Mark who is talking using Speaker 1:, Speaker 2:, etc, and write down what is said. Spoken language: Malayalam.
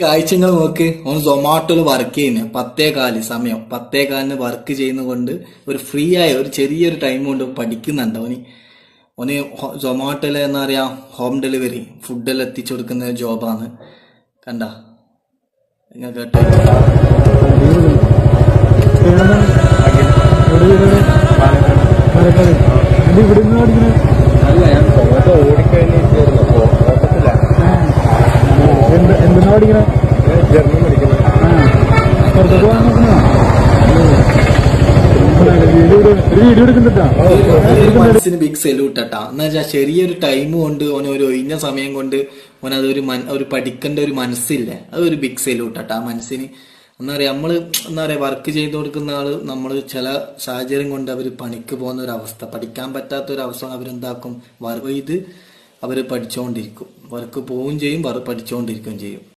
Speaker 1: കാഴ്ചകൾ നോക്ക്. ഓൻ സൊമാറ്റോയിൽ വർക്ക് ചെയ്യുന്നത് 10:15 സമയം 10:15 വർക്ക് ചെയ്യുന്നത് കൊണ്ട് ഒരു ഫ്രീ ആയ ഒരു ചെറിയൊരു ടൈം കൊണ്ട് പഠിക്കുന്നുണ്ട് ഓന് സൊമാറ്റോയില് എന്താ പറയാ ഹോം ഡെലിവറി ഫുഡെല്ലാം എത്തിച്ചു കൊടുക്കുന്ന ജോബാണ്. കണ്ട നിങ്ങൾ കേട്ടോ. മനസ്സിന് ബിഗ് സല്യൂട്ട് കേട്ടാ. എന്ന് വെച്ചാൽ ചെറിയൊരു ടൈം കൊണ്ട് ഓൻ ഒരു ഒഴിഞ്ഞ സമയം കൊണ്ട് ഓൻ അതൊരു പഠിക്കേണ്ട ഒരു മനസ്സില്ലേ, അതൊരു ബിഗ് സല്യൂട്ട് കേട്ടാ. ആ മനസ്സിന് എന്താ പറയാ, നമ്മള് എന്താ പറയാ വർക്ക് ചെയ്ത് കൊടുക്കുന്ന ആള് നമ്മള് ചില സാഹചര്യം കൊണ്ട് അവര് പണിക്ക് പോകുന്ന ഒരു അവസ്ഥ, പഠിക്കാൻ പറ്റാത്ത ഒരു അവസ്ഥ അവരെന്താക്കും വർക്ക് ചെയ്ത് അവര് പഠിച്ചുകൊണ്ടിരിക്കും. വർക്ക് പോവുകയും ചെയ്യും, പഠിച്ചുകൊണ്ടിരിക്കുകയും ചെയ്യും.